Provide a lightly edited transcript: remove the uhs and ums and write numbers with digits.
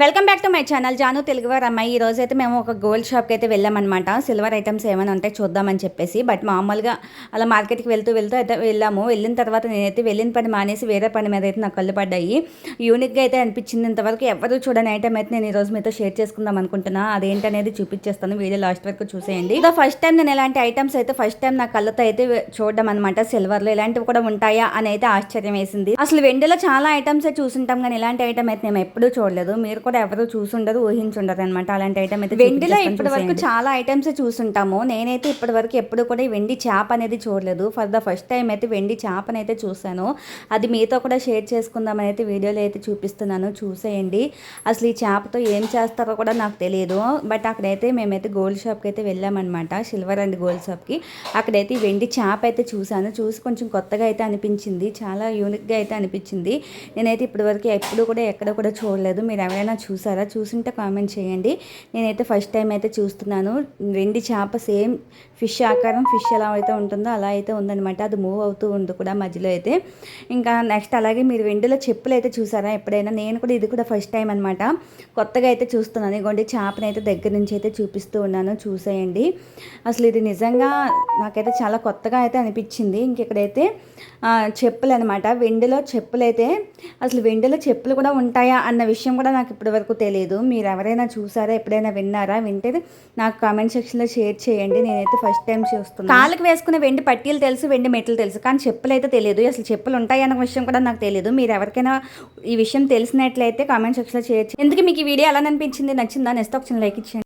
Welcome back to my channel Janu తెలుగువారు అమ్మాయి. ఈ రోజు అయితే మేము ఒక గోల్డ్ షాప్కి అయితే వెళ్ళామన్నమాట. సిల్వర్ ఐటమ్స్ ఏమైనా ఉంటే చూద్దామని చెప్పేసి. బట్ మామూలుగా అలా మార్కెట్కి వెళ్తూ అయితే వెళ్ళాము. వెళ్ళిన తర్వాత నేనైతే వెళ్ళిన పని మానేసి వేరే పని మీద అయితే నాకు కళ్ళు పడ్డాయి. యూనిక్గా అయితే అనిపించింది. ఇంతవరకు ఎవరు చూడని ఐటమ్ అయితే నేను ఈరోజు మీతో షేర్ చేసుకుందాం అనుకుంటున్నా. అదేంటనేది చూపించేస్తాను, వీడియో లాస్ట్ వరకు చూసేయండి. ఇదో ఫస్ట్ టైం నేను ఇలాంటి ఐటమ్స్ అయితే ఫస్ట్ టైం నా కళ్ళతో అయితే చూడడం అనమాట. సిల్వర్లో ఇలాంటివి కూడా ఉంటాయా అని అయితే ఆశ్చర్యం వేసింది. అసలు వెండిలో చాలా ఐటమ్స్ చూసుంటాం కానీ ఇలాంటి ఐటమ్ అయితే మేము ఎప్పుడూ చూడలేదు. మీరు కూడా ఎవరు చూసుండరు, ఊహించుండరు అనమాట. అలాంటి ఐటమ్ అయితే వెండిలో ఇప్పటి వరకు చాలా ఐటమ్స్ చూసుంటాము. నేనైతే ఇప్పటి వరకు ఎప్పుడు కూడా వెండి చేప అనేది చూడలేదు. ఫర్ ద ఫస్ట్ టైం అయితే వెండి చేపని అయితే చూశాను. అది మీతో కూడా షేర్ చేసుకుందామని అయితే వీడియోలో అయితే చూపిస్తున్నాను, చూసేయండి. అసలు ఈ చేపతో ఏం చేస్తారో కూడా నాకు తెలియదు. బట్ అక్కడైతే మేమైతే గోల్డ్ షాప్కి అయితే వెళ్ళామన్నమాట, సిల్వర్ అండ్ గోల్డ్ షాప్కి. అక్కడైతే వెండి చేప అయితే చూశాను. చూసి కొంచెం కొత్తగా అయితే అనిపించింది, చాలా యూనిక్గా అయితే అనిపించింది. నేనైతే ఇప్పటి వరకు ఎప్పుడు కూడా ఎక్కడ కూడా చూడలేదు. మీరు ఎవరైనా చూసారా? చూసుంటే కామెంట్ చేయండి. నేనైతే ఫస్ట్ టైం అయితే చూస్తున్నాను. వెండి చేప సేమ్ ఫిష్ ఆకారం, ఫిష్ ఎలా అయితే ఉంటుందో అలా అయితే ఉందన్నమాట. అది మూవ్ అవుతూ ఉంది కూడా మధ్యలో అయితే. ఇంకా నెక్స్ట్ అలాగే మీరు వెండిలో చెప్పులు అయితే చూసారా ఎప్పుడైనా? నేను కూడా ఇది కూడా ఫస్ట్ టైం అనమాట, కొత్తగా అయితే చూస్తున్నాను. ఇగోండి చేపని అయితే దగ్గర నుంచి అయితే చూపిస్తూ ఉన్నాను, చూసేయండి. అసలు ఇది నిజంగా నాకైతే చాలా కొత్తగా అయితే అనిపించింది. ఇంకెక్కడైతే చెప్పులు అనమాట, వెండిలో చెప్పులు అయితే. అసలు వెండిలో చెప్పులు కూడా ఉంటాయా అన్న విషయం కూడా నాకు ఇప్పటి వరకు తెలియదు. మీరు ఎవరైనా చూసారా, ఎప్పుడైనా విన్నారా? వింటే నాకు కామెంట్ సెక్షన్లో షేర్ చేయండి. నేనైతే ఫస్ట్ టైం చూస్తున్నాను. కాళ్ళకి వేసుకునే వెండి పట్టీలు తెలుసు, వెండి మెట్లు తెలుసు, కానీ చెప్పులు అయితే తెలియదు. అసలు చెప్పులు ఉంటాయి అన్న విషయం కూడా నాకు తెలియదు. మీరు ఎవరికైనా ఈ విషయం తెలిసినట్లయితే కామెంట్ సెక్షన్లో షేర్ చేయండి. ఎందుకు మీకు ఈ వీడియో ఎలా అనిపించింది, నచ్చిందా? నెక్స్ట్ ఒక చిన్న లైక్ ఇచ్చేయండి.